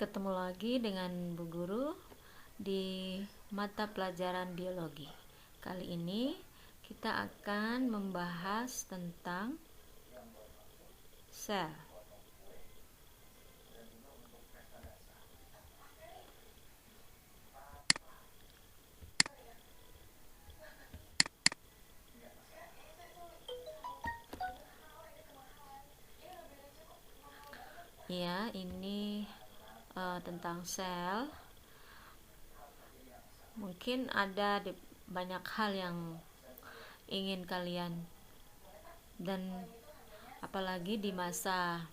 Ketemu lagi dengan Bu Guru di mata pelajaran biologi. Kali ini kita akan membahas tentang sel. Ya, ini tentang sel. Mungkin ada banyak hal yang ingin kalian, dan apalagi di masa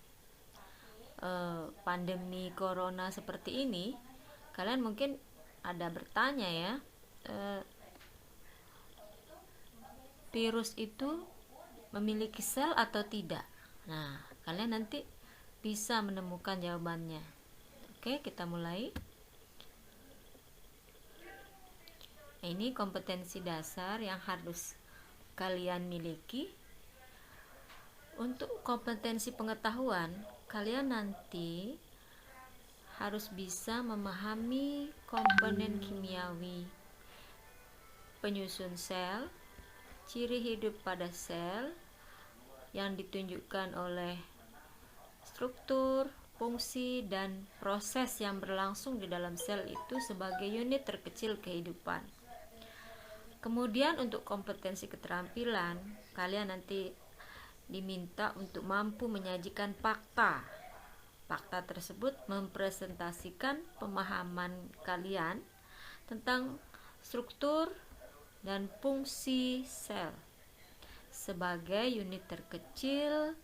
pandemi corona seperti ini, kalian mungkin ada bertanya ya, virus itu memiliki sel atau tidak. Nah, kalian nanti bisa menemukan jawabannya. Oke, kita mulai. Ini kompetensi dasar yang harus kalian miliki. Untuk kompetensi pengetahuan, kalian nanti harus bisa memahami komponen kimiawi penyusun sel, ciri hidup pada sel yang ditunjukkan oleh struktur, fungsi, dan proses yang berlangsung di dalam sel itu sebagai unit terkecil kehidupan. Kemudian untuk kompetensi keterampilan, kalian nanti diminta untuk mampu menyajikan fakta. Fakta tersebut mempresentasikan pemahaman kalian tentang struktur dan fungsi sel sebagai unit terkecil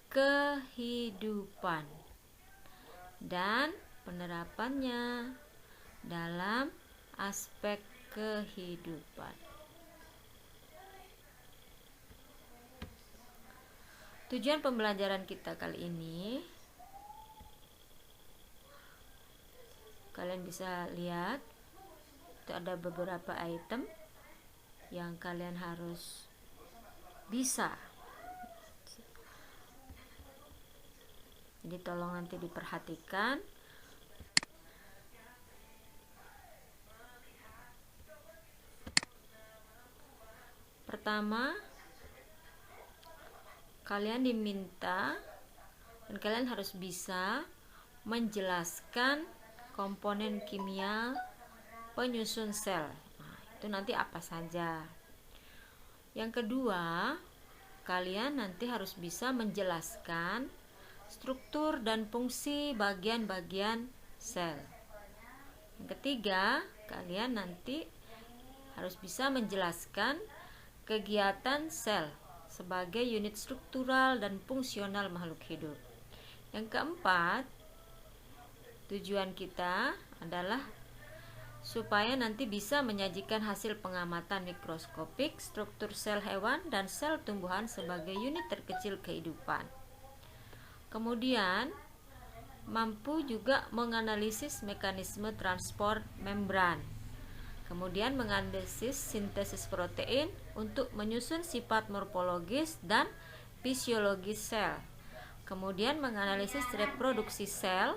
kehidupan dan penerapannya dalam aspek kehidupan. Tujuan pembelajaran kita kali ini, kalian bisa lihat itu ada beberapa item yang kalian harus bisa. Jadi tolong nanti diperhatikan. Pertama, kalian diminta dan kalian harus bisa menjelaskan komponen kimia penyusun sel. Nah, itu nanti apa saja. Yang kedua, kalian nanti harus bisa menjelaskan struktur dan fungsi bagian-bagian sel. Yang ketiga, kalian nanti harus bisa menjelaskan kegiatan sel sebagai unit struktural dan fungsional makhluk hidup. Yang keempat, tujuan kita adalah supaya nanti bisa menyajikan hasil pengamatan mikroskopik struktur sel hewan dan sel tumbuhan sebagai unit terkecil kehidupan. Kemudian mampu juga menganalisis mekanisme transport membran. Kemudian menganalisis sintesis protein untuk menyusun sifat morfologis dan fisiologis sel. Kemudian menganalisis reproduksi sel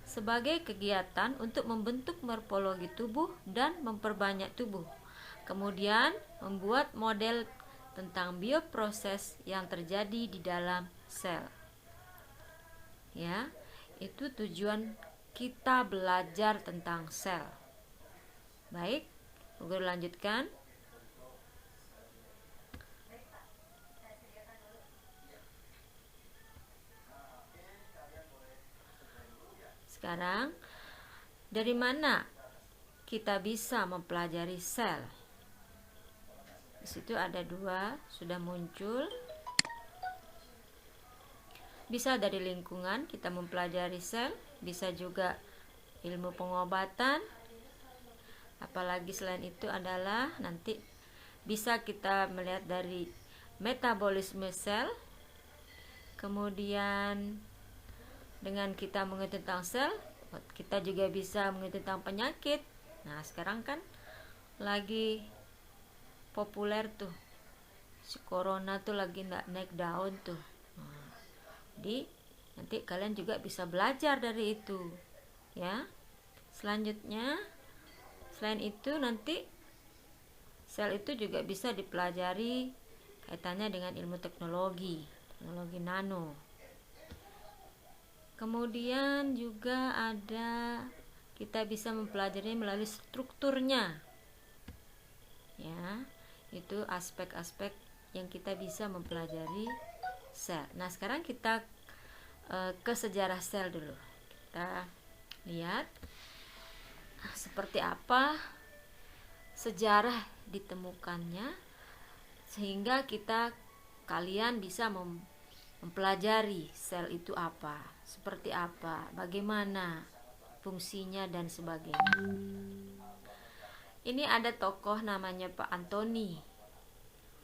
sebagai kegiatan untuk membentuk morfologi tubuh dan memperbanyak tubuh. Kemudian membuat model tentang bioproses yang terjadi di dalam sel. Ya, itu tujuan kita belajar tentang sel. Baik, Guru lanjutkan. Sekarang, dari mana kita bisa mempelajari sel? Di situ ada dua, sudah muncul. Bisa dari lingkungan kita mempelajari sel, bisa juga ilmu pengobatan. Apalagi selain itu adalah nanti bisa kita melihat dari metabolisme sel. Kemudian dengan kita mengerti tentang sel, kita juga bisa mengerti tentang penyakit. Nah, sekarang kan lagi populer tuh, si corona tuh lagi naik daun tuh. Nah, jadi nanti kalian juga bisa belajar dari itu. ya. Selanjutnya, selain itu nanti sel itu juga bisa dipelajari kaitannya dengan ilmu teknologi nano. Kemudian juga ada, kita bisa mempelajari melalui strukturnya, ya. Itu aspek-aspek yang kita bisa mempelajari sel. Nah, sekarang kita ke sejarah sel dulu. Kita lihat seperti apa sejarah ditemukannya, sehingga kalian bisa mempelajari sel itu apa, seperti apa, bagaimana fungsinya dan sebagainya. Ini ada tokoh namanya Pak Antoni.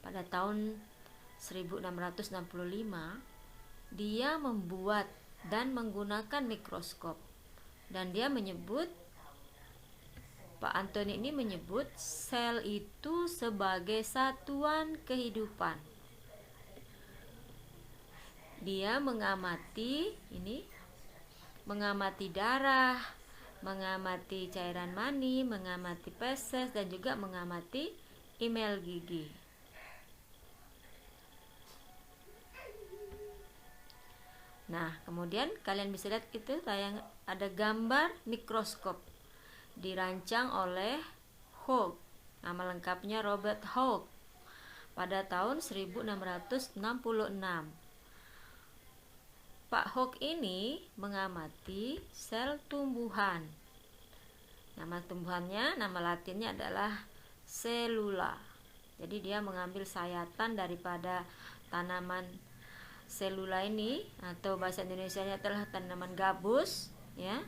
Pada tahun 1665 dia membuat dan menggunakan mikroskop, dan dia menyebut, Pak Antoni ini menyebut sel itu sebagai satuan kehidupan. Dia mengamati darah, mengamati cairan mani, mengamati feses, dan juga mengamati email gigi. Nah, kemudian kalian bisa lihat itu ada gambar mikroskop dirancang oleh Hooke. Nama lengkapnya Robert Hooke pada tahun 1666. Pak Hooke ini mengamati sel tumbuhan. Nama tumbuhannya, nama latinnya adalah selula. Jadi dia mengambil sayatan daripada tanaman selula ini, atau bahasa Indonesianya adalah tanaman gabus, ya.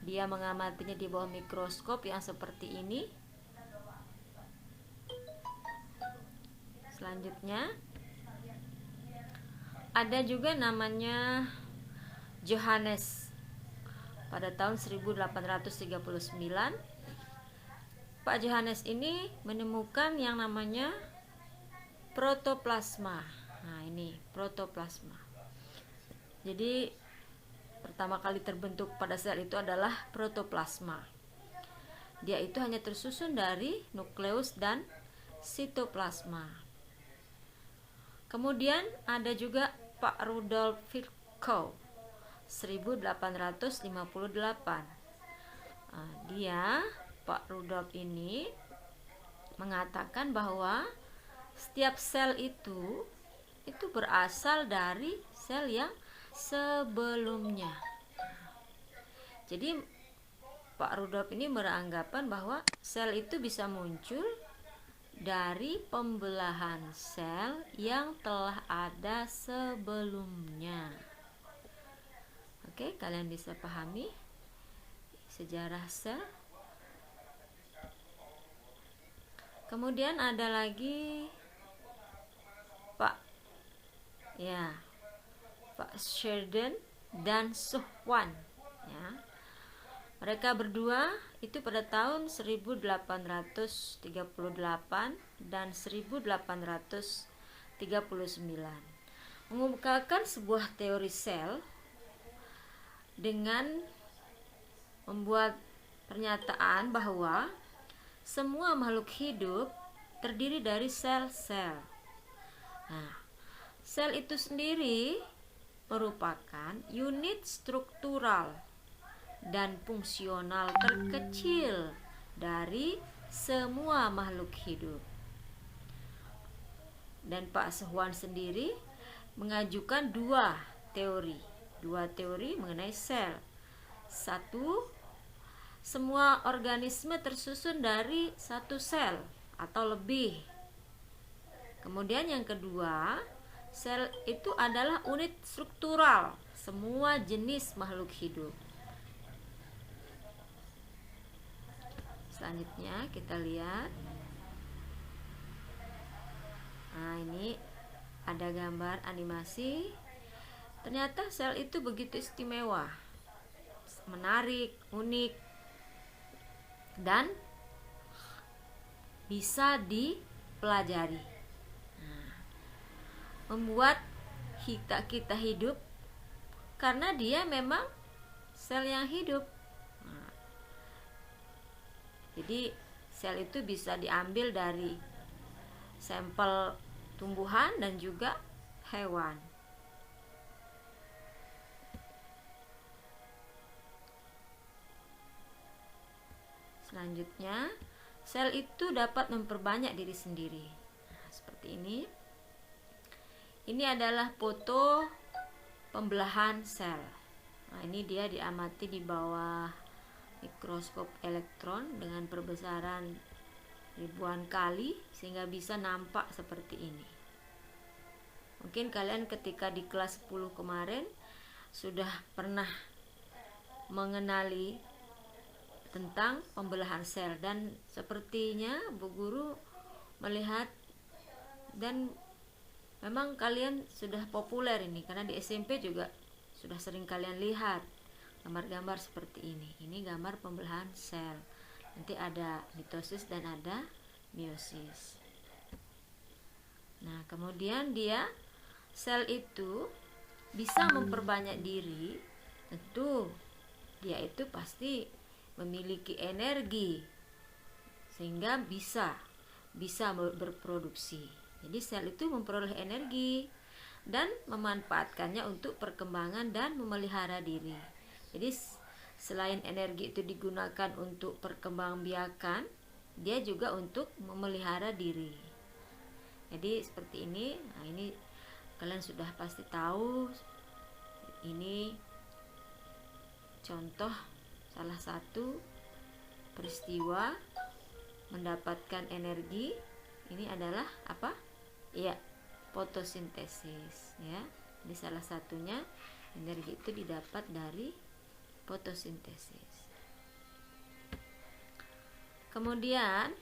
Dia mengamatinya di bawah mikroskop yang seperti ini. Selanjutnya ada juga namanya Johannes. Pada tahun 1839 Pak Johannes ini menemukan yang namanya protoplasma. Nah, ini protoplasma. Jadi pertama kali terbentuk pada sel itu adalah protoplasma. Dia itu hanya tersusun dari nukleus dan sitoplasma. Kemudian ada juga Pak Rudolf Virchow 1858. Dia, Pak Rudolf ini mengatakan bahwa setiap sel itu berasal dari sel yang sebelumnya. Jadi Pak Rudolf ini beranggapan bahwa sel itu bisa muncul dari pembelahan sel yang telah ada sebelumnya. Oke, kalian bisa pahami sejarah sel. Kemudian ada lagi Pak Sheldon dan Suhwan, ya. Mereka berdua itu pada tahun 1838 dan 1839 mengemukakan sebuah teori sel dengan membuat pernyataan bahwa semua makhluk hidup terdiri dari sel-sel. Nah, sel itu sendiri merupakan unit struktural dan fungsional terkecil dari semua makhluk hidup. Dan Pak Suhwan sendiri mengajukan dua teori mengenai sel. Satu, semua organisme tersusun dari satu sel atau lebih. Kemudian yang kedua, sel itu adalah unit struktural semua jenis makhluk hidup. Selanjutnya kita lihat. Nah, ini ada gambar animasi. Ternyata sel itu begitu istimewa, menarik, unik, dan bisa dipelajari. Nah, membuat kita hidup karena dia memang sel yang hidup. Jadi sel itu bisa diambil dari sampel tumbuhan dan juga hewan. Selanjutnya, sel itu dapat memperbanyak diri sendiri. Nah, seperti ini. Ini adalah foto pembelahan sel. Nah, ini dia diamati di bawah mikroskop elektron dengan perbesaran ribuan kali sehingga bisa nampak seperti ini. Mungkin kalian ketika di kelas 10 kemarin sudah pernah mengenali tentang pembelahan sel, dan sepertinya Bu Guru melihat dan memang kalian sudah populer ini karena di SMP juga sudah sering kalian lihat gambar-gambar seperti ini. Ini gambar pembelahan sel. Nanti ada mitosis dan ada meiosis. Nah, kemudian sel itu bisa memperbanyak diri. Tentu dia itu pasti memiliki energi sehingga bisa berproduksi. Jadi sel itu memperoleh energi dan memanfaatkannya untuk perkembangan dan memelihara diri. Jadi selain energi itu digunakan untuk perkembangbiakan, dia juga untuk memelihara diri. Jadi seperti ini. Nah, ini kalian sudah pasti tahu. Ini contoh salah satu peristiwa mendapatkan energi. Ini adalah apa? Ya, fotosintesis ya. Ini salah satunya, energi itu didapat dari fotosintesis. Kemudian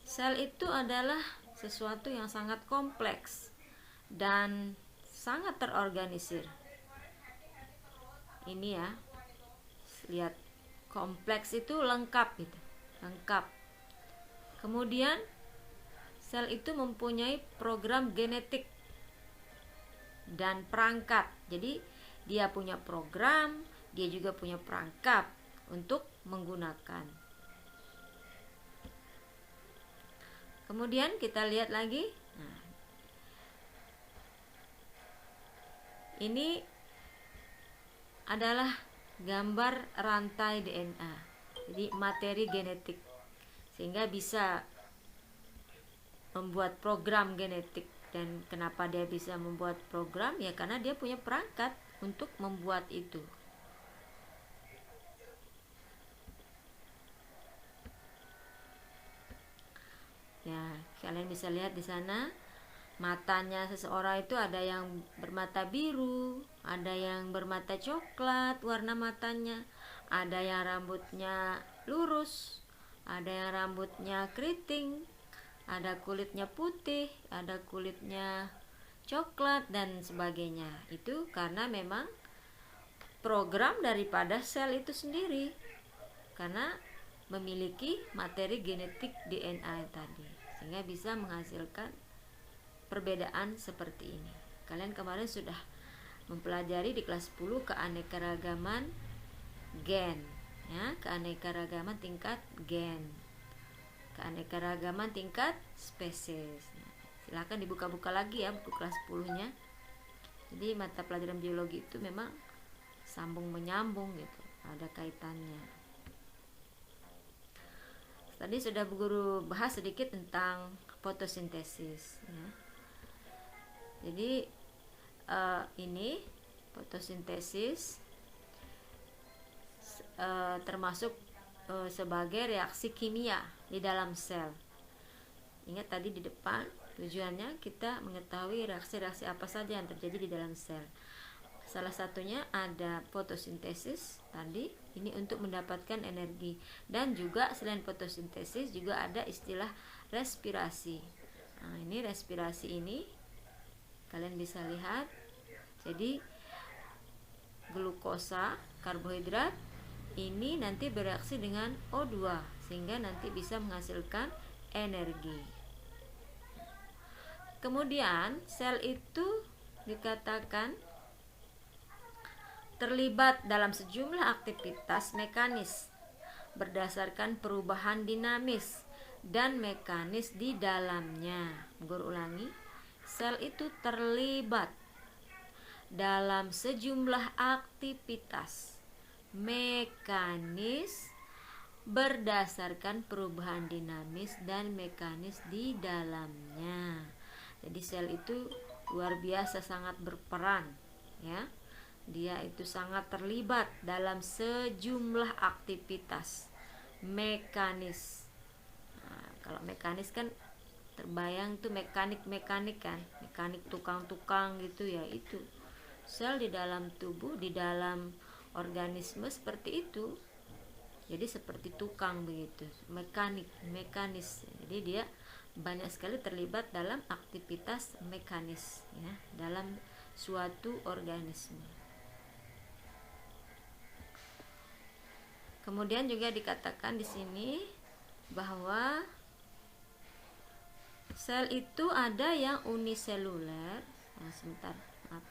sel itu adalah sesuatu yang sangat kompleks dan sangat terorganisir. Ini ya, lihat, kompleks itu lengkap gitu, lengkap. Kemudian sel itu mempunyai program genetik dan perangkat. Jadi dia punya program, dia juga punya perangkat untuk menggunakan. Kemudian kita lihat lagi. Nah, ini adalah gambar rantai DNA, jadi materi genetik, sehingga bisa membuat program genetik. Dan kenapa dia bisa membuat program? Ya karena dia punya perangkat untuk membuat itu. Ya, kalian bisa lihat di sana. Matanya seseorang itu ada yang bermata biru, ada yang bermata coklat warna matanya, ada yang rambutnya lurus, ada yang rambutnya keriting, ada kulitnya putih, ada kulitnya coklat dan sebagainya. Itu karena memang program daripada sel itu sendiri, karena memiliki materi genetik DNA tadi, sehingga bisa menghasilkan perbedaan seperti ini. Kalian kemarin sudah mempelajari di kelas 10 keanekaragaman gen ya, keanekaragaman tingkat gen, keanekaragaman tingkat spesies. Nah, silahkan dibuka-buka lagi ya buku kelas 10-nya. Jadi mata pelajaran biologi itu memang sambung menyambung gitu, ada kaitannya. Tadi sudah Bu Guru bahas sedikit tentang fotosintesis ya. Jadi ini fotosintesis termasuk sebagai reaksi kimia di dalam sel. Ingat tadi di depan tujuannya kita mengetahui reaksi-reaksi apa saja yang terjadi di dalam sel. Salah satunya ada fotosintesis tadi, ini untuk mendapatkan energi, dan juga selain fotosintesis juga ada istilah respirasi. Nah, ini respirasi ini kalian bisa lihat. Jadi glukosa, karbohidrat ini nanti bereaksi dengan O2 sehingga nanti bisa menghasilkan energi. Kemudian sel itu dikatakan terlibat dalam sejumlah aktivitas mekanis berdasarkan perubahan dinamis dan mekanis di dalamnya. Guru ulangi, sel itu terlibat dalam sejumlah aktivitas mekanis berdasarkan perubahan dinamis dan mekanis di dalamnya. Jadi sel itu luar biasa sangat berperan, ya. Dia itu sangat terlibat dalam sejumlah aktivitas mekanis. Nah, kalau mekanis kan terbayang tuh mekanik kan, mekanik tukang-tukang gitu ya, itu sel di dalam tubuh, di dalam organisme seperti itu. Jadi seperti tukang begitu, mekanis. Jadi dia banyak sekali terlibat dalam aktivitas mekanis, ya, dalam suatu organisme. Kemudian juga dikatakan di sini bahwa sel itu ada yang uniseluler. Nah, sebentar, maaf,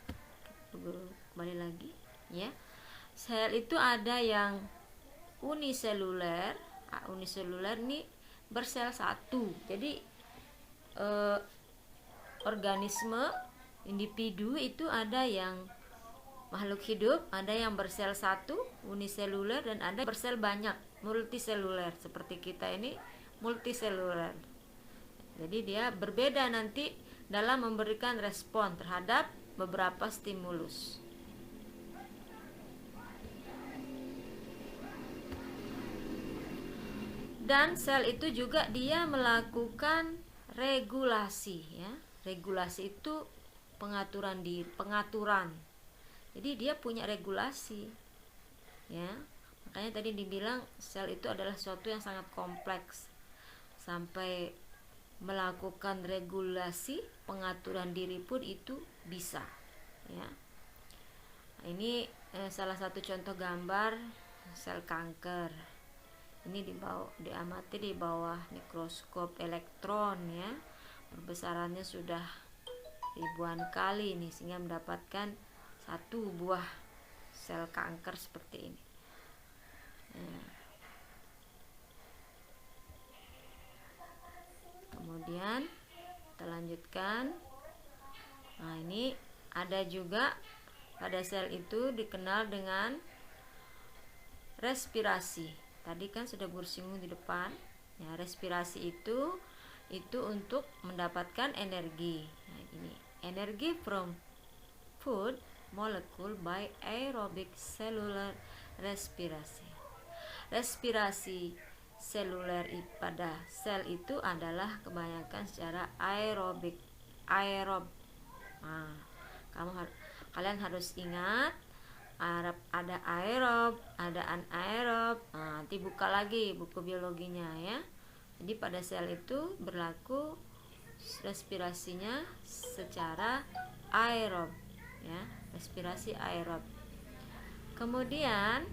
kembali lagi, ya. Sel itu ada yang uniseluler. Uniseluler ini bersel satu. Jadi organisme, individu itu ada yang makhluk hidup, ada yang bersel satu, uniseluler, dan ada bersel banyak, multiseluler. Seperti kita ini multiseluler. Jadi dia berbeda nanti dalam memberikan respon terhadap beberapa stimulus. Dan sel itu juga dia melakukan regulasi, ya. Regulasi itu pengaturan. Jadi dia punya regulasi, ya. Makanya tadi dibilang sel itu adalah sesuatu yang sangat kompleks, sampai melakukan regulasi, pengaturan diri pun itu bisa, ya. Nah, ini salah satu contoh gambar sel kanker. Ini diamati di bawah mikroskop elektron, ya. Perbesarannya sudah ribuan kali nih, sehingga mendapatkan satu buah sel kanker seperti ini. Kemudian kita lanjutkan. Nah, ini ada juga pada sel itu dikenal dengan respirasi. Tadi kan sudah bersinggung di depan, ya. Respirasi itu untuk mendapatkan energi. Nah, ini energi from food molecule by aerobic cellular respirasi. Respirasi seluler pada sel itu adalah kebanyakan secara aerob. Nah, kalian harus ingat, ada aerob, ada anaerob. Nah, nanti buka lagi buku biologinya, ya. Jadi pada sel itu berlaku respirasinya secara aerob, ya, respirasi aerob. Kemudian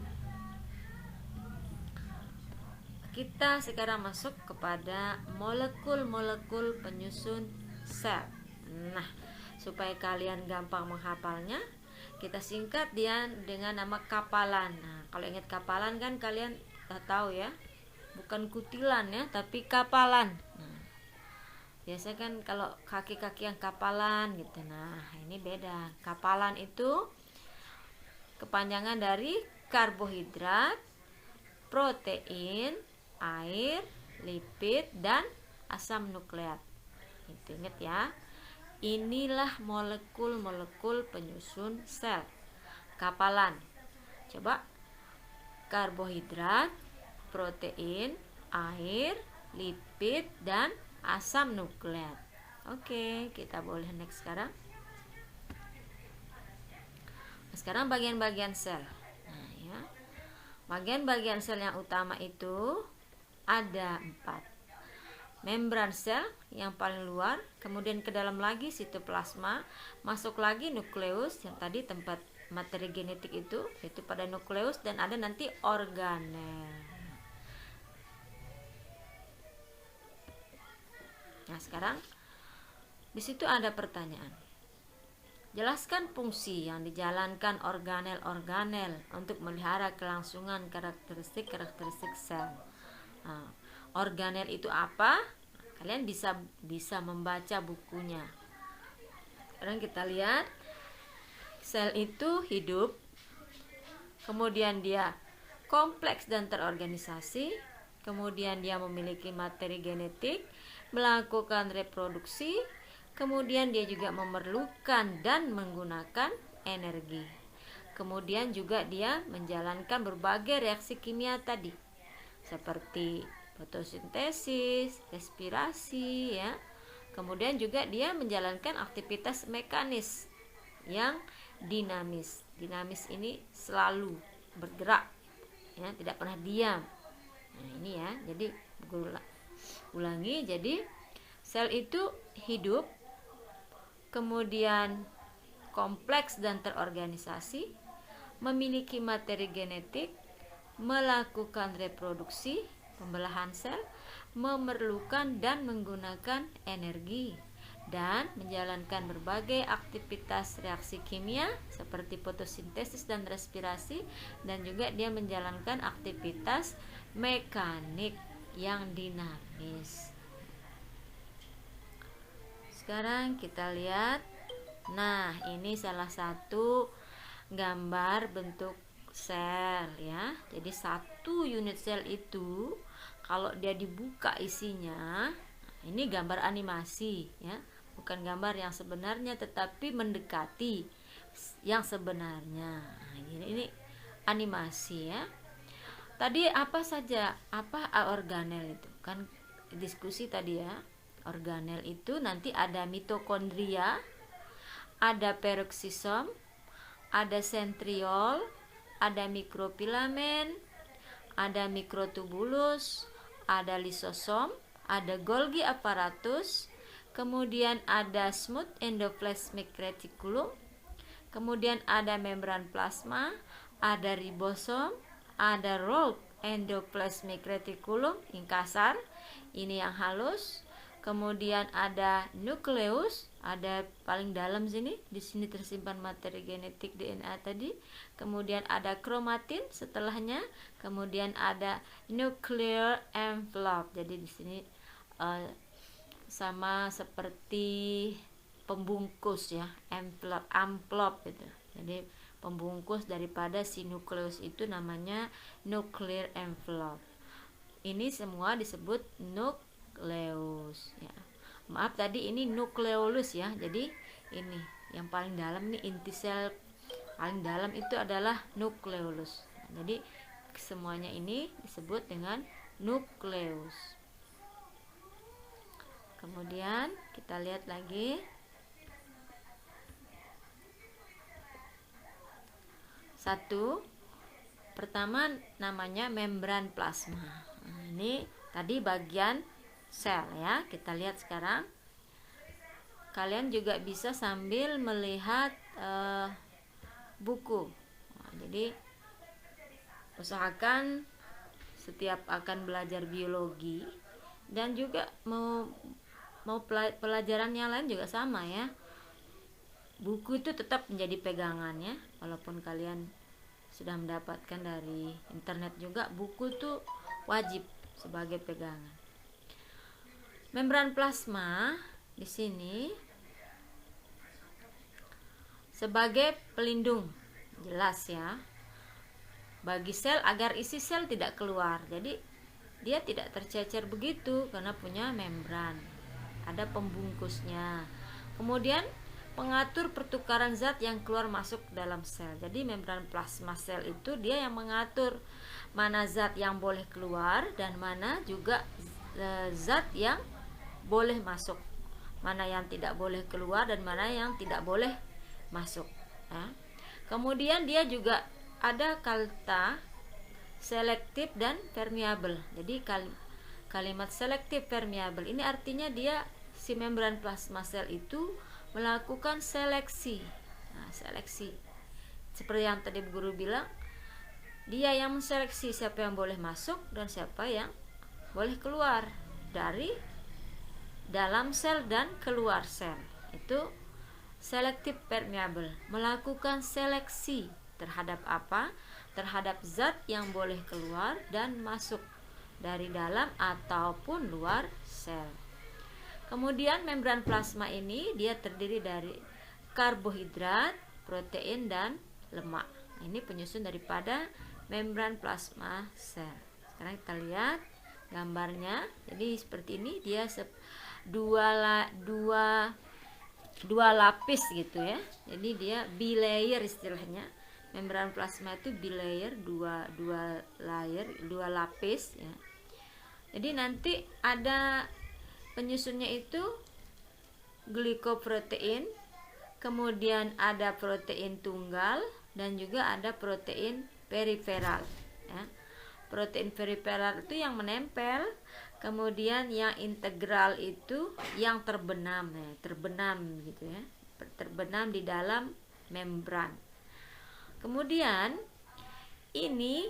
kita sekarang masuk kepada molekul-molekul penyusun sel. Nah, supaya kalian gampang menghafalnya, kita singkat dia dengan nama kapalan. Nah, kalau ingat kapalan kan kalian udah tahu, ya, bukan kutilan, ya, tapi kapalan. Nah, biasa kan kalau kaki-kaki yang kapalan gitu. Nah, ini beda. Kapalan itu kepanjangan dari karbohidrat, protein, air, lipid, dan asam nukleat. Itu ingat, ya. Inilah molekul-molekul penyusun sel. Kapalan. Coba. Karbohidrat, protein, air, lipid, dan asam nukleat. Oke, kita boleh next sekarang. Sekarang bagian-bagian sel. Nah, ya. Bagian-bagian sel yang utama itu ada 4. Membran sel yang paling luar, kemudian ke dalam lagi sitoplasma, masuk lagi nukleus yang tadi tempat materi genetik itu pada nukleus, dan ada nanti organel. Nah, sekarang di situ ada pertanyaan. Jelaskan fungsi yang dijalankan organel-organel untuk melihara kelangsungan karakteristik sel. Nah, organel itu apa? Kalian bisa membaca bukunya. Sekarang kita lihat, sel itu hidup, kemudian dia kompleks dan terorganisasi, kemudian dia memiliki materi genetik, melakukan reproduksi, kemudian dia juga memerlukan dan menggunakan energi. Kemudian juga dia menjalankan berbagai reaksi kimia tadi, seperti fotosintesis, respirasi, ya. Kemudian juga dia menjalankan aktivitas mekanis yang dinamis. Dinamis ini selalu bergerak, ya, tidak pernah diam. Nah, ini ya. Jadi ulangi, jadi sel itu hidup, kemudian kompleks dan terorganisasi, memiliki materi genetik, melakukan reproduksi, pembelahan sel, memerlukan dan menggunakan energi, dan menjalankan berbagai aktivitas reaksi kimia seperti fotosintesis dan respirasi, dan juga dia menjalankan aktivitas mekanik yang dinamis. Sekarang kita lihat. Nah, ini salah satu gambar bentuk sel, ya. Jadi satu unit sel itu kalau dia dibuka isinya, ini gambar animasi, ya. Bukan gambar yang sebenarnya, tetapi mendekati yang sebenarnya. Nah, ini animasi, ya. Tadi apa saja? Apa organel itu? Kan diskusi tadi, ya. Organel itu nanti ada mitokondria, ada peroksisom, ada sentriol, ada mikrofilamen, ada mikrotubulus, ada lisosom, ada Golgi apparatus, kemudian ada smooth endoplasmic reticulum, kemudian ada membran plasma, ada ribosom, ada rolled endoplasmic reticulum yang kasar, ini yang halus. Kemudian ada nukleus, ada paling dalam sini, di sini tersimpan materi genetik DNA tadi. Kemudian ada kromatin setelahnya, kemudian ada nuclear envelope. Jadi di sini sama seperti pembungkus, ya, amplop gitu. Jadi pembungkus daripada si nukleus itu namanya nuclear envelope. Ini semua disebut nukleus, ya. Maaf tadi ini nukleolus, ya. Jadi ini yang paling dalam nih, inti sel paling dalam itu adalah nukleolus. Jadi semuanya ini disebut dengan nukleus. Kemudian kita lihat lagi. Satu, pertama namanya membran plasma. Nah, ini tadi bagian sel, ya. Kita lihat sekarang. Kalian juga bisa sambil melihat buku. Nah, jadi usahakan setiap akan belajar biologi dan juga mau pelajaran yang lain juga sama, ya. Buku itu tetap menjadi pegangan, ya. Walaupun kalian sudah mendapatkan dari internet juga, buku itu wajib sebagai pegangan. Membran plasma di sini sebagai pelindung, jelas, ya, bagi sel agar isi sel tidak keluar. Jadi dia tidak tercecer begitu karena punya membran, ada pembungkusnya. Kemudian pengatur pertukaran zat yang keluar masuk dalam sel. Jadi membran plasma sel itu dia yang mengatur mana zat yang boleh keluar dan mana juga zat yang boleh masuk, mana yang tidak boleh keluar dan mana yang tidak boleh masuk, ya. Kemudian dia juga ada kata selektif dan permeabel. Jadi kalimat selektif permeabel ini artinya dia, si membran plasma sel itu melakukan seleksi. Nah, seleksi seperti yang tadi guru bilang, dia yang menseleksi siapa yang boleh masuk dan siapa yang boleh keluar dari dalam sel dan keluar sel. Itu selective permeable, melakukan seleksi terhadap apa? Terhadap zat yang boleh keluar dan masuk dari dalam ataupun luar sel. Kemudian membran plasma ini dia terdiri dari karbohidrat, protein, dan lemak. Ini penyusun daripada membran plasma sel. Sekarang kita lihat gambarnya. Jadi seperti ini, dia dua lapis gitu ya. Jadi dia bilayer istilahnya. Membran plasma itu bilayer, dua lapis ya. Jadi nanti ada penyusunnya itu glikoprotein, kemudian ada protein tunggal, dan juga ada protein periferal ya. Protein periferal itu yang menempel, kemudian yang integral itu yang terbenam ya, terbenam gitu ya, terbenam di dalam membran. Kemudian ini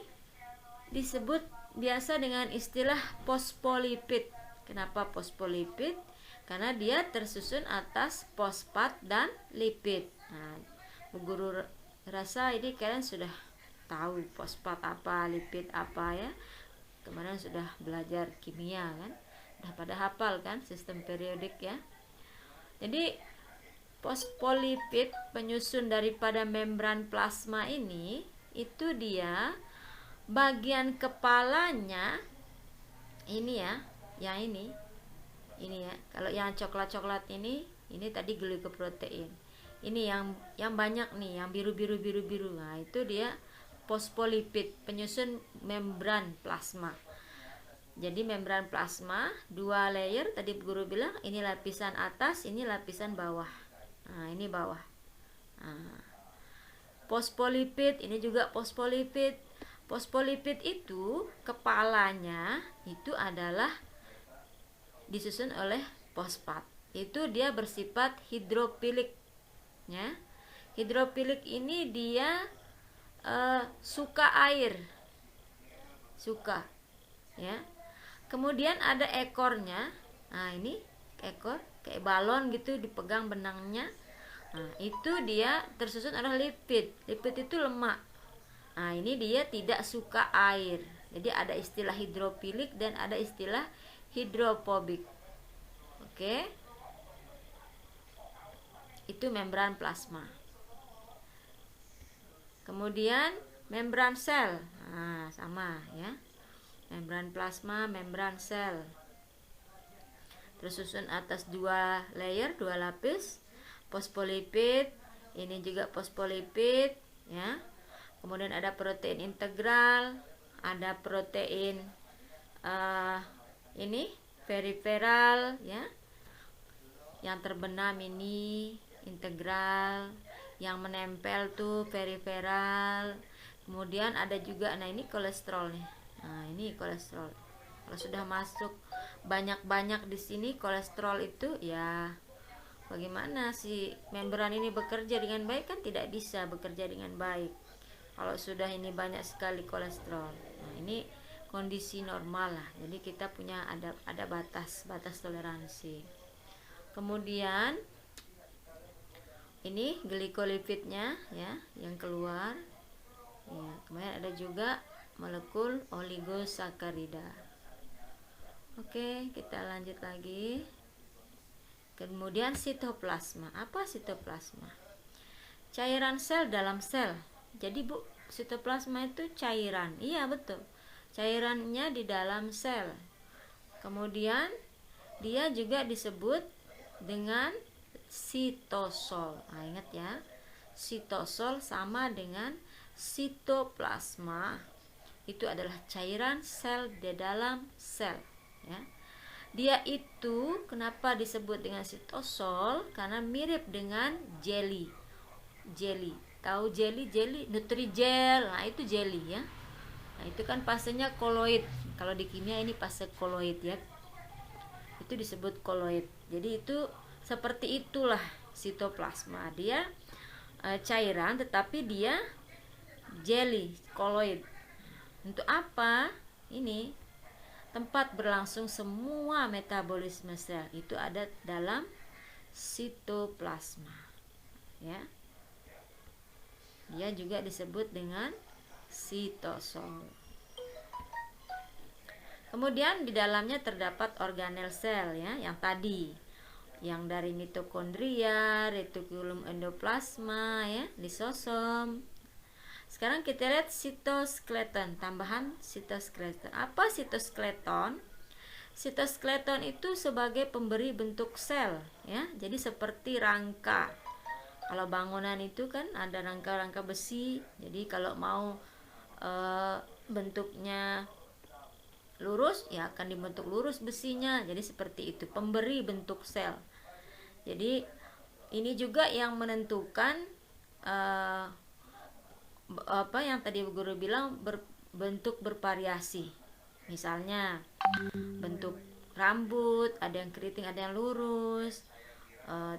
disebut biasa dengan istilah fosfolipid. Kenapa fosfolipid? Karena dia tersusun atas fosfat dan lipid. Nah, Bu Guru rasa ini kalian sudah tahu fosfat apa, lipid apa ya. Kemarin sudah belajar kimia kan, udah pada hafal kan sistem periodik ya. Jadi fosfolipid penyusun daripada membran plasma ini, itu dia bagian kepalanya ini ya, yang ini ya. Kalau yang coklat-coklat ini tadi glikoprotein. Ini yang banyak nih, yang biru. Nah, itu dia fosfolipid penyusun membran plasma. Jadi membran plasma 2 layer tadi guru bilang, ini lapisan atas, ini lapisan bawah. Nah, ini bawah. Nah, fosfolipid ini juga fosfolipid. Fosfolipid itu kepalanya itu adalah disusun oleh fosfat. Itu dia bersifat hidrofilik ya. Hidrofilik ini dia suka air. Suka ya. Kemudian ada ekornya. Nah, ini ekor kayak balon gitu, dipegang benangnya. Nah, itu dia tersusun oleh lipid. Lipid itu lemak. Nah, ini dia tidak suka air. Jadi ada istilah hidrofilik dan ada istilah hidrofobik. Oke. Itu membran plasma. Kemudian membran sel. Nah, sama ya. Membran plasma, membran sel. Tersusun atas 2 layer, 2 lapis. Fosfolipid, ini juga fosfolipid ya. Kemudian ada protein integral, ada protein ini periferal ya. Yang terbenam ini integral, yang menempel tuh periferal. Kemudian ada juga, nah ini kolesterol nih. Nah, ini kolesterol. Kalau sudah masuk banyak-banyak di sini kolesterol itu ya, bagaimana si membran ini bekerja dengan baik? Kan tidak bisa bekerja dengan baik kalau sudah ini banyak sekali kolesterol. Nah, ini kondisi normal lah. Jadi kita punya ada batas toleransi. Kemudian ini glikolipidnya ya, yang keluar. Ya, kemudian ada juga molekul oligosakarida. Oke, kita lanjut lagi. Kemudian sitoplasma. Apa sitoplasma? Cairan sel dalam sel. Jadi Bu, sitoplasma itu cairan. Iya, betul. Cairannya di dalam sel. Kemudian dia juga disebut dengan sitosol. Nah, ingat ya. Sitosol sama dengan sitoplasma. Itu adalah cairan sel di dalam sel ya. Dia itu kenapa disebut dengan sitosol? Karena mirip dengan jelly. Tahu jelly? Nutrijel. Nah, itu jelly ya. Nah, itu kan fasenya koloid. Kalau di kimia ini fase koloid ya. Itu disebut koloid. Jadi itu seperti itulah sitoplasma. Dia cairan tetapi dia jelly, koloid. Untuk apa? Ini tempat berlangsung semua metabolisme sel itu ada dalam sitoplasma. ya. Dia juga disebut dengan sitosol. Kemudian di dalamnya terdapat organel sel ya, yang tadi, yang dari mitokondria, retikulum endoplasma ya, lisosom. Sekarang kita lihat sitoskeleton, tambahan sitoskeleton. Apa sitoskeleton? Sitoskeleton itu sebagai pemberi bentuk sel ya. Jadi seperti rangka. Kalau bangunan itu kan ada rangka-rangka besi. Jadi kalau mau bentuknya lurus ya akan dibentuk lurus besinya. Jadi seperti itu, pemberi bentuk sel. Jadi ini juga yang menentukan apa yang tadi guru bilang, bentuk bervariasi. Misalnya bentuk rambut, ada yang keriting, ada yang lurus,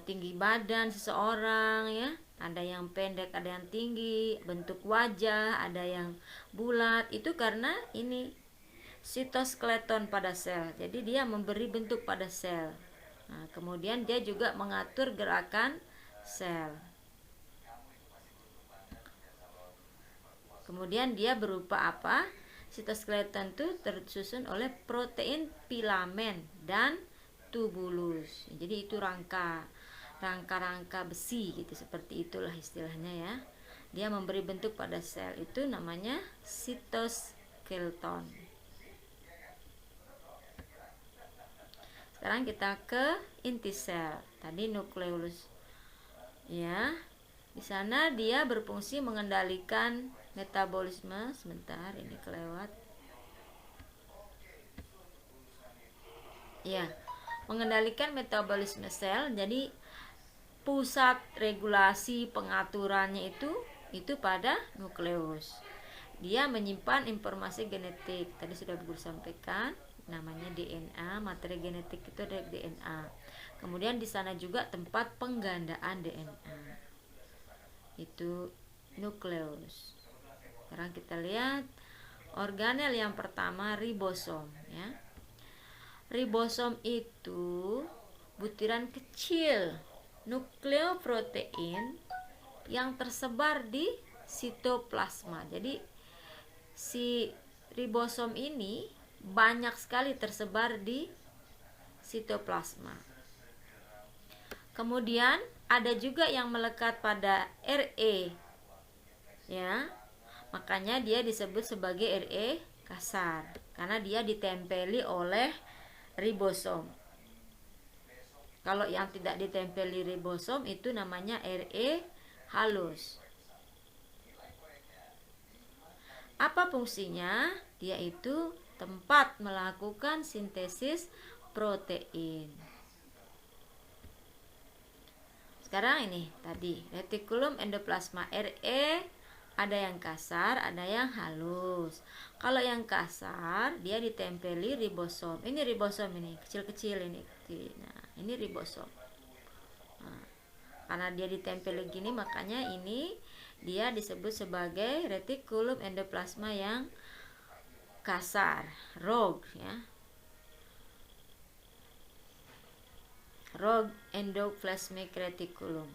tinggi badan seseorang ya, ada yang pendek, ada yang tinggi, bentuk wajah, ada yang bulat. Itu karena ini sitoskeleton pada sel. Jadi dia memberi bentuk pada sel. Nah, kemudian dia juga mengatur gerakan sel. Kemudian dia berupa apa? Sitoskeleton itu tersusun oleh protein filamen dan tubulus. Jadi itu rangka-rangka besi gitu, seperti itulah istilahnya ya. Dia memberi bentuk pada sel, itu namanya sitoskeleton. Sekarang kita ke inti sel. Tadi nukleus. Ya. Di sana dia berfungsi mengendalikan metabolisme. Sebentar, ini kelewat. Ya, mengendalikan metabolisme sel. Jadi pusat regulasi pengaturannya itu pada nukleus. Dia menyimpan informasi genetik. Tadi sudah guru sampaikan, namanya DNA. Materi genetik itu ada DNA. Kemudian di sana juga tempat penggandaan DNA. Itu nukleus. Sekarang kita lihat organel yang pertama, ribosom ya. Ribosom itu butiran kecil nukleoprotein yang tersebar di sitoplasma. Jadi si ribosom ini banyak sekali tersebar di sitoplasma. Kemudian ada juga yang melekat pada RE ya. Makanya dia disebut sebagai RE kasar karena dia ditempeli oleh ribosom. Kalau yang tidak ditempeli ribosom itu namanya RE halus. Apa fungsinya? Dia itu tempat melakukan sintesis protein. Sekarang ini tadi retikulum endoplasma RE, ada yang kasar, ada yang halus. Kalau yang kasar dia ditempeli ribosom. Ini ribosom ini kecil-kecil ini. Nah, ini ribosom. Nah, karena dia ditempeli gini makanya ini dia disebut sebagai retikulum endoplasma yang kasar, rogue ya. Rogue endoplasmic reticulum.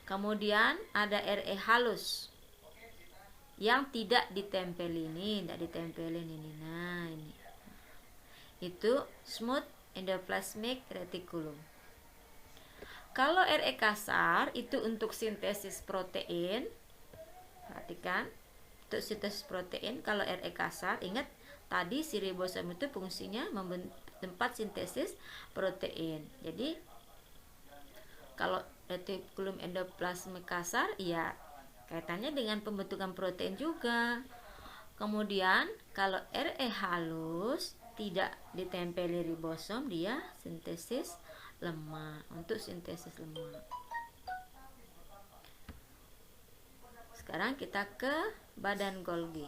Kemudian ada RE halus yang tidak ditempeli ini, tidak ditempelin ini. Nah, ini. Itu smooth endoplasmic reticulum. Kalau RE kasar itu untuk sintesis protein. Perhatikan, untuk sintesis protein. Kalau RE kasar, ingat tadi si ribosom itu fungsinya tempat sintesis protein. Jadi kalau retikulum endoplasmik kasar ya kaitannya dengan pembentukan protein juga. Kemudian kalau RE halus tidak ditempeli ribosom, dia sintesis lemak, untuk sintesis lemak. Sekarang kita ke badan Golgi.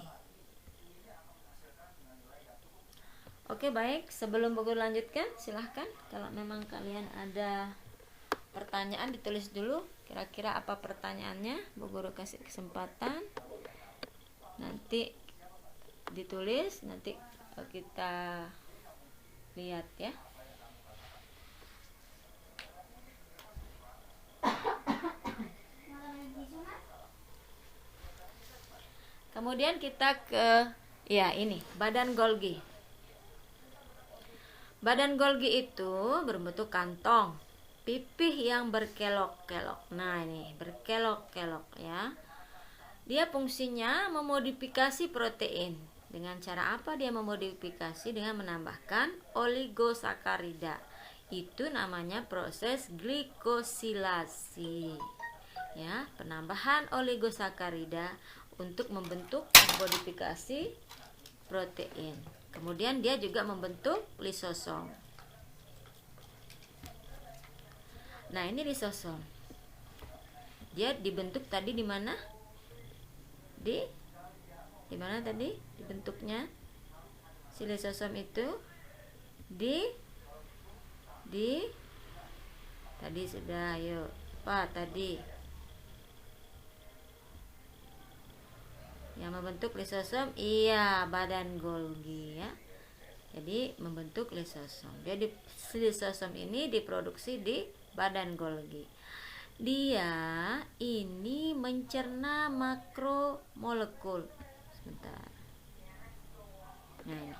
Oke, baik, sebelum Bu Guru lanjutkan, silahkan kalau memang kalian ada pertanyaan ditulis dulu. Kira-kira apa pertanyaannya? Bu Guru kasih kesempatan. Nanti ditulis, nanti kita lihat ya. Kemudian kita ke ini badan Golgi. Badan Golgi itu berbentuk kantong pipih yang berkelok-kelok. Nah, ini berkelok-kelok ya. Dia fungsinya memodifikasi protein. Dengan cara apa dia memodifikasi? Dengan menambahkan oligosakarida. Itu namanya proses glikosilasi. Ya, penambahan oligosakarida untuk membentuk modifikasi protein. Kemudian dia juga membentuk lisosom. Nah, ini lisosom. Dia dibentuk tadi di mana? Di mana tadi dibentuknya? Si lisosom itu di tadi sudah, ayo. Apa tadi? Yang membentuk lisosom, iya, badan Golgi ya. Jadi membentuk lisosom. Jadi lisosom ini diproduksi di badan Golgi. Dia ini mencerna makromolekul. Sebentar. Nah,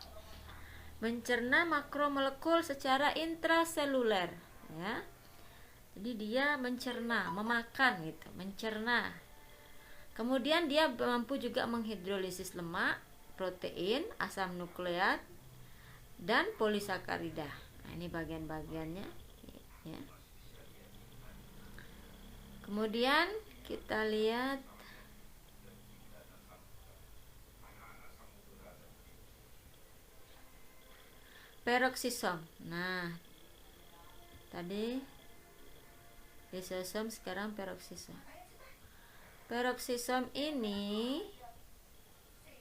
mencerna makromolekul secara intraseluler ya. Jadi dia mencerna, memakan gitu, mencerna. Kemudian dia mampu juga menghidrolisis lemak, protein, asam nukleat, dan polisakarida. Nah, ini bagian-bagiannya ya. Kemudian kita lihat peroksisom. Nah, tadi lisosom, sekarang peroksisom. Peroksisom ini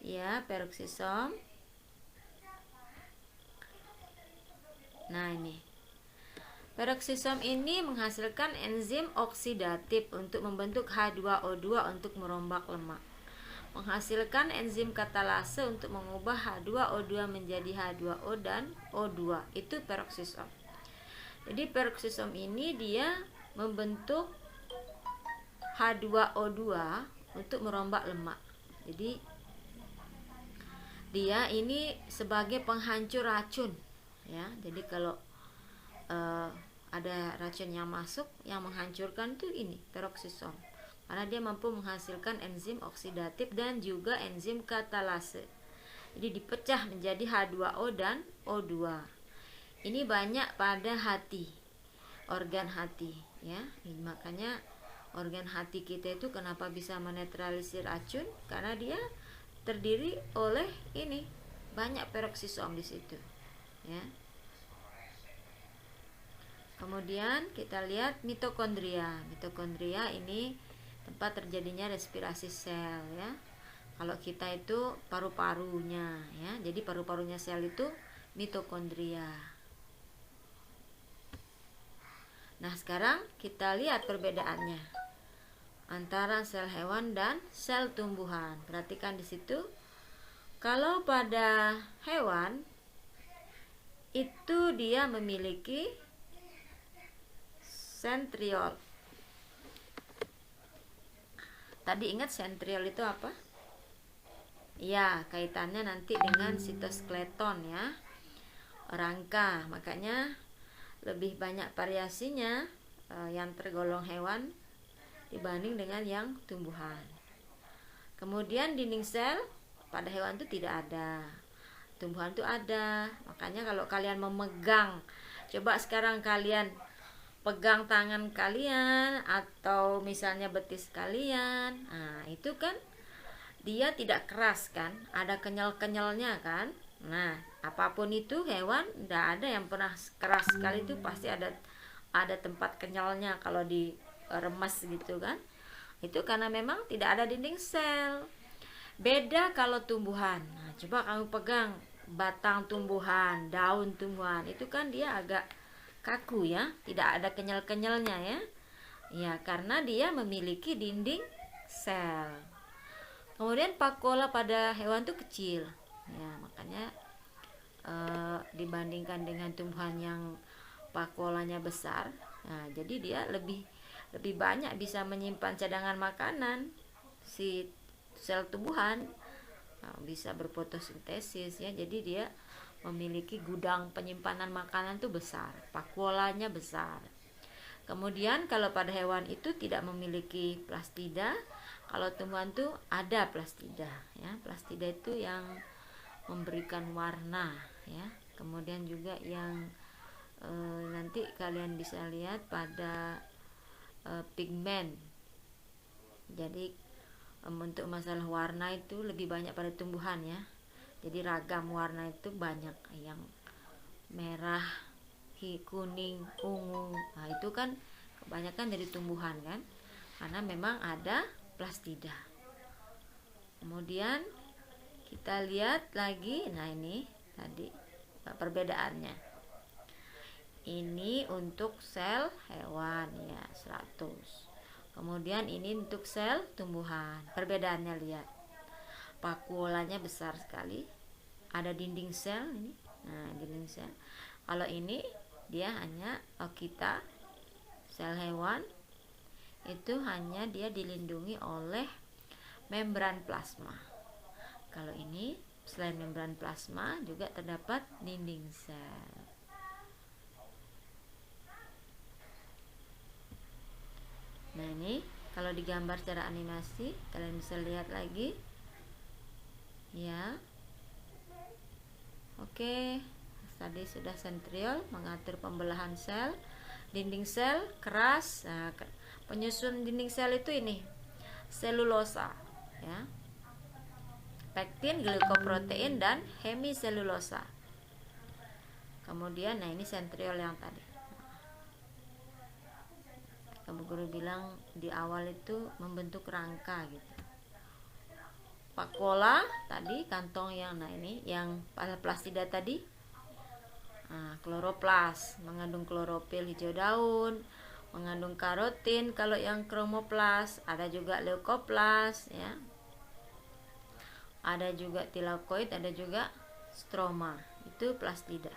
ya, peroksisom. Nah, ini peroksisom ini menghasilkan enzim oksidatif untuk membentuk H2O2 untuk merombak lemak, menghasilkan enzim katalase untuk mengubah H2O2 menjadi H2O dan O2. Itu peroksisom. Jadi peroksisom ini dia membentuk H2O2 untuk merombak lemak. Jadi dia ini sebagai penghancur racun ya. Jadi kalau ada racun yang masuk, yang menghancurkan tuh ini peroksisom, karena dia mampu menghasilkan enzim oksidatif dan juga enzim katalase. Jadi dipecah menjadi H2O dan O2. Ini banyak pada hati, organ hati ya. Makanya organ hati kita itu kenapa bisa menetralisir racun, karena dia terdiri oleh ini, banyak peroksisom di situ ya. Kemudian kita lihat mitokondria. Mitokondria ini tempat terjadinya respirasi sel ya. Kalau kita itu paru-parunya ya. Jadi paru-parunya sel itu mitokondria. Nah, sekarang kita lihat perbedaannya antara sel hewan dan sel tumbuhan. Perhatikan di situ. Kalau pada hewan itu dia memiliki sentriol. Tadi ingat sentriol itu apa? Ya, kaitannya nanti dengan sitoskeleton ya, rangka. Makanya lebih banyak variasinya yang tergolong hewan dibanding dengan yang tumbuhan. Kemudian dinding sel pada hewan itu tidak ada, tumbuhan itu ada. Makanya kalau kalian memegang, coba sekarang kalian pegang tangan kalian atau misalnya betis kalian, nah itu kan dia tidak keras kan, ada kenyal-kenyalnya kan. Nah, apapun itu hewan, tidak ada yang pernah keras sekali, itu pasti ada tempat kenyalnya kalau diremas gitu kan. Itu karena memang tidak ada dinding sel. Beda kalau tumbuhan. Nah, coba kamu pegang batang tumbuhan, daun tumbuhan, itu kan dia agak kaku ya, tidak ada kenyal-kenyalnya ya. Ya, karena dia memiliki dinding sel. Kemudian vakuola pada hewan itu kecil. Ya, makanya dibandingkan dengan tumbuhan yang vakuolanya besar. Nah, jadi dia lebih banyak bisa menyimpan cadangan makanan si sel tumbuhan bisa berfotosintesis ya. Jadi dia memiliki gudang penyimpanan makanan tuh besar, vakuolanya besar. Kemudian kalau pada hewan itu tidak memiliki plastida, kalau tumbuhan tuh ada plastida ya. Plastida itu yang memberikan warna ya. Kemudian juga yang nanti kalian bisa lihat pada pigmen. Jadi untuk masalah warna itu lebih banyak pada tumbuhan ya. Jadi ragam warna itu banyak, yang merah, kuning, ungu. Nah, itu kan kebanyakan dari tumbuhan kan, karena memang ada plastida. Kemudian kita lihat lagi, nah ini tadi perbedaannya. Ini untuk sel hewan ya 100. Kemudian ini untuk sel tumbuhan. Perbedaannya lihat. Vakuolanya besar sekali. Ada dinding sel ini. Nah, dinding sel. Kalau ini dia hanya kita sel hewan itu hanya dia dilindungi oleh membran plasma. Kalau ini selain membran plasma juga terdapat dinding sel. Nah, ini kalau digambar secara animasi kalian bisa lihat lagi ya. Oke, tadi sudah sentriol mengatur pembelahan sel, dinding sel keras. Nah, penyusun dinding sel itu ini selulosa ya, pektin, glikoprotein, dan hemiselulosa. Kemudian nah ini sentriol yang tadi Ibu Guru bilang di awal itu membentuk rangka gitu. Vakuola tadi kantong yang ini yang plastida tadi. Nah, kloroplas mengandung klorofil hijau daun, mengandung karotin. Kalau yang kromoplas ada juga leukoplas ya. Ada juga tilakoid, ada juga stroma. Itu plastida.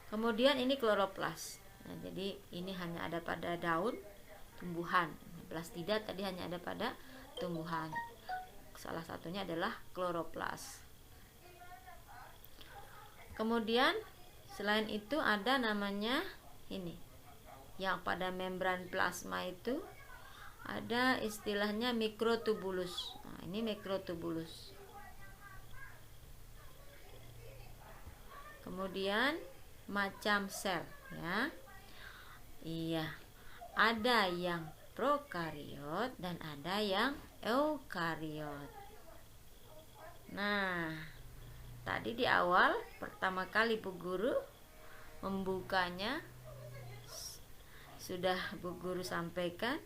Kemudian ini kloroplas. Nah, jadi ini hanya ada pada daun tumbuhan. Plastida tadi hanya ada pada tumbuhan. Salah satunya adalah kloroplas. Kemudian selain itu ada namanya ini. Yang pada membran plasma itu ada istilahnya mikrotubulus. Nah, ini mikrotubulus. Kemudian macam sel ya. Iya, ada yang prokariot dan ada yang eukariot. Nah, tadi di awal pertama kali Bu Guru membukanya sudah Bu Guru sampaikan,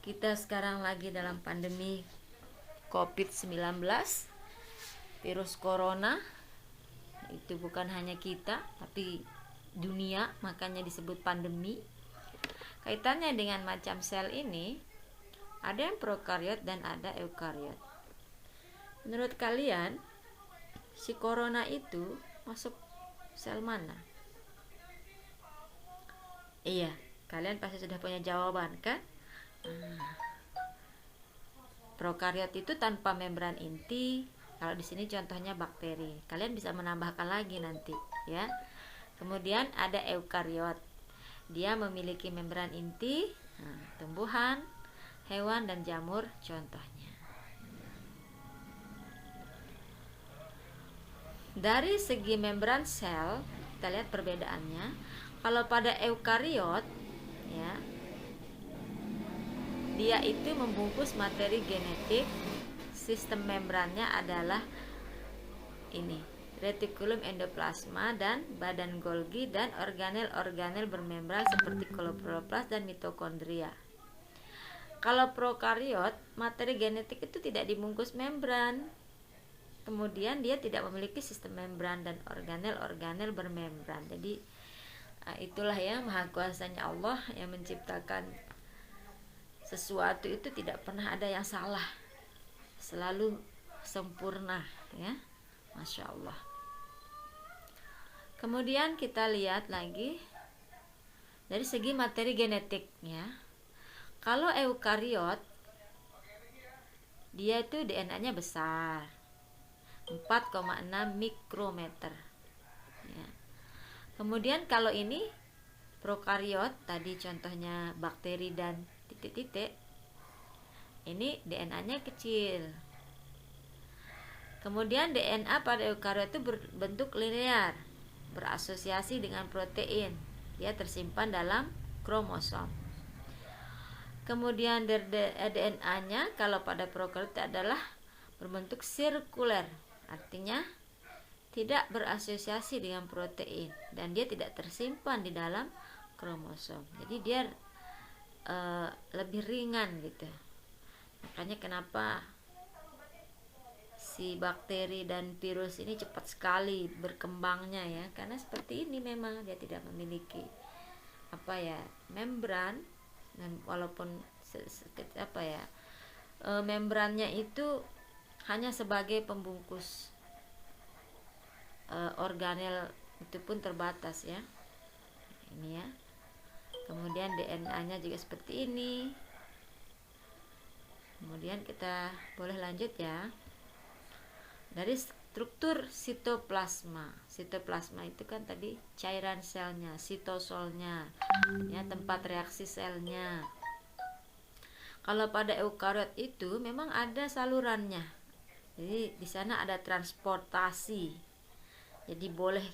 kita sekarang lagi dalam pandemi COVID-19, virus corona. Itu bukan hanya kita tapi dunia, makanya disebut pandemi. Kaitannya dengan macam sel ini, ada yang prokariot dan ada eukariot. Menurut kalian, si corona itu masuk sel mana? Iya, kalian pasti sudah punya jawaban kan? Prokariot itu tanpa membran inti. Kalau di sini contohnya bakteri. Kalian bisa menambahkan lagi nanti ya. Kemudian ada eukariot. Dia memiliki membran inti, tumbuhan, hewan, dan jamur contohnya. Dari segi membran sel, kita lihat perbedaannya. Kalau pada eukariot, ya, dia itu membungkus materi genetik. Sistem membrannya adalah ini, retikulum endoplasma dan badan Golgi dan organel-organel bermembran seperti kloroplas dan mitokondria. Kalau prokariot, materi genetik itu tidak dibungkus membran. Kemudian dia tidak memiliki sistem membran dan organel-organel bermembran. Jadi itulah ya maha kuasanya Allah yang menciptakan sesuatu itu tidak pernah ada yang salah. Selalu sempurna ya. Masya Allah. Kemudian kita lihat lagi dari segi materi genetik ya. Kalau eukariot, dia itu DNA-nya besar, 4,6 mikrometer ya. Kemudian kalau ini prokariot, tadi contohnya bakteri dan titik-titik, ini DNA-nya kecil. Kemudian DNA pada eukariot itu berbentuk linear, berasosiasi dengan protein. Dia tersimpan dalam kromosom. Kemudian DNA-nya kalau pada prokariot adalah berbentuk sirkuler, artinya tidak berasosiasi dengan protein dan dia tidak tersimpan di dalam kromosom. Jadi dia lebih ringan gitu. Makanya kenapa si bakteri dan virus ini cepat sekali berkembangnya ya, karena seperti ini memang dia tidak memiliki membran, dan walaupun membrannya itu hanya sebagai pembungkus organel, itu pun terbatas ya. Ini ya. Kemudian DNA-nya juga seperti ini. Kemudian kita boleh lanjut ya. Dari struktur sitoplasma. Sitoplasma itu kan tadi cairan selnya, sitosolnya, ya, tempat reaksi selnya. Kalau pada eukariot itu memang ada salurannya. Jadi di sana ada transportasi. Jadi boleh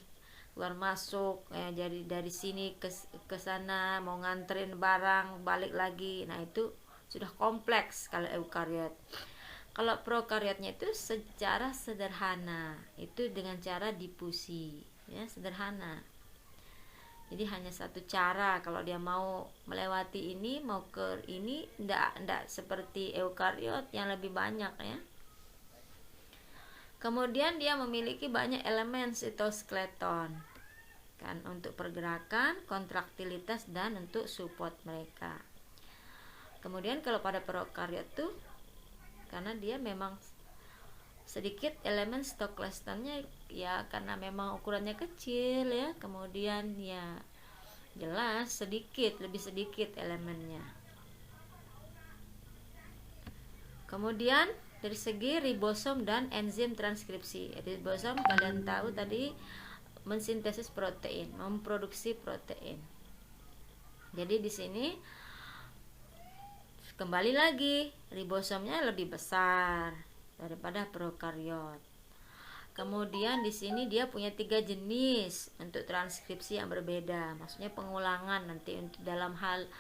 keluar masuk ya, jadi dari sini ke sana, mau nganterin barang, balik lagi. Nah, itu sudah kompleks kalau eukariot. Kalau prokariotnya itu secara sederhana, itu dengan cara difusi, ya, sederhana. Jadi hanya satu cara kalau dia mau melewati ini, mau ke ini, enggak seperti eukariot yang lebih banyak ya. Kemudian dia memiliki banyak elemen sitoskeleton kan, untuk pergerakan, kontraktilitas, dan untuk support mereka. Kemudian kalau pada prokariot tuh, karena dia memang sedikit elemen sitoskeletonnya ya, karena memang ukurannya kecil ya, kemudian ya jelas lebih sedikit elemennya. Kemudian dari segi ribosom dan enzim transkripsi. Ribosom kalian tahu tadi mensintesis protein, memproduksi protein. Jadi di sini kembali lagi, ribosomnya lebih besar daripada prokariot. Kemudian di sini dia punya 3 jenis untuk transkripsi yang berbeda. Maksudnya pengulangan nanti untuk dalam hal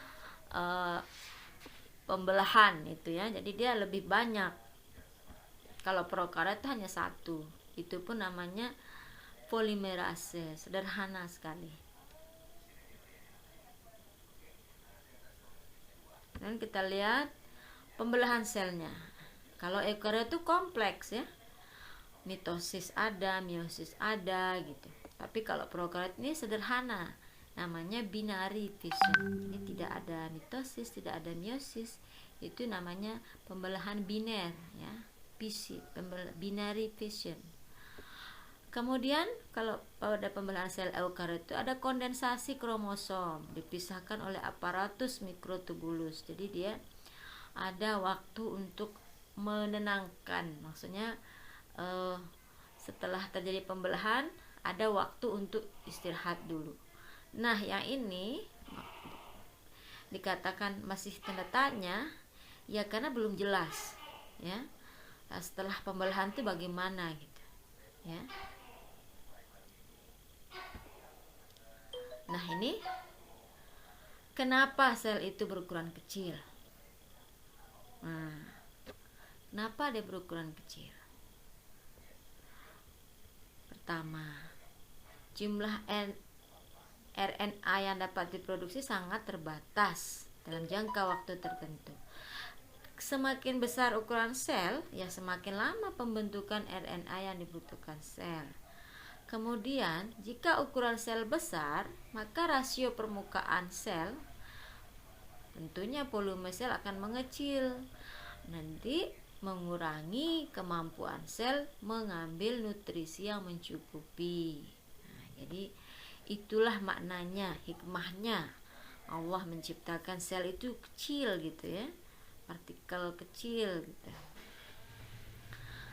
pembelahan itu ya. Jadi dia lebih banyak. Kalau prokariot hanya 1. Itu pun namanya polimerase, sederhana sekali. Dan kita lihat pembelahan selnya. Kalau eukariot itu kompleks ya, mitosis ada, meiosis ada gitu. Tapi kalau prokariot ini sederhana, namanya binary fission. Ini tidak ada mitosis, tidak ada meiosis. Itu namanya pembelahan biner ya, binary fission. Kemudian kalau pada pembelahan sel eukariot itu ada kondensasi kromosom, dipisahkan oleh aparatus mikrotubulus. Jadi dia ada waktu untuk menenangkan, maksudnya setelah terjadi pembelahan ada waktu untuk istirahat dulu. Nah, yang ini dikatakan masih tanda tanya ya, karena belum jelas ya, setelah pembelahan itu bagaimana gitu ya. Nah, ini kenapa sel itu berukuran kecil? Nah, kenapa dia berukuran kecil? Pertama, jumlah RNA yang dapat diproduksi sangat terbatas dalam jangka waktu tertentu. Semakin besar ukuran sel, ya semakin lama pembentukan RNA yang dibutuhkan sel. Kemudian, jika ukuran sel besar, maka rasio permukaan sel, tentunya volume sel akan mengecil. Nanti mengurangi kemampuan sel mengambil nutrisi yang mencukupi. Nah, jadi itulah maknanya, hikmahnya Allah menciptakan sel itu kecil gitu ya, partikel kecil gitu.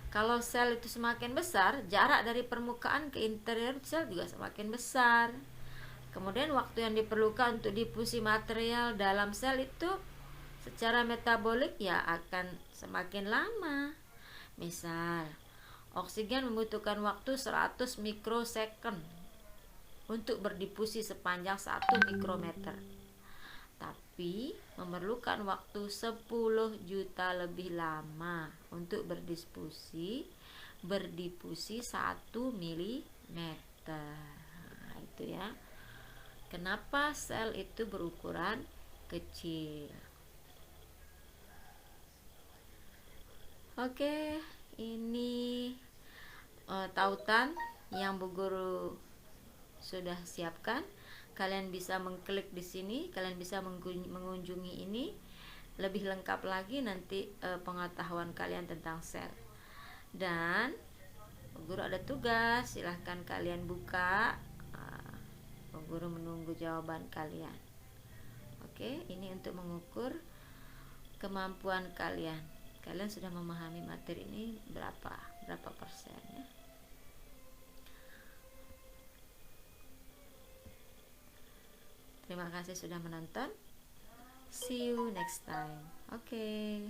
Kalau sel itu semakin besar, jarak dari permukaan ke interior sel juga semakin besar. Kemudian waktu yang diperlukan untuk difusi material dalam sel itu secara metabolik ya akan semakin lama. Misal, oksigen membutuhkan waktu 100 mikrosecond untuk berdifusi sepanjang 1 mikrometer. Tapi memerlukan waktu 10 juta lebih lama untuk berdifusi 1 milimeter. Nah, itu ya. Kenapa sel itu berukuran kecil? Oke, ini tautan yang Bu Guru sudah siapkan. Kalian bisa mengklik di sini, kalian bisa mengunjungi ini lebih lengkap lagi nanti pengetahuan kalian tentang sel. Dan Bu Guru ada tugas, silahkan kalian buka. Bu Guru menunggu jawaban kalian. Oke, ini untuk mengukur kemampuan kalian. Kalian sudah memahami materi ini berapa persen ya? Terima kasih sudah menonton. See you next time. Oke.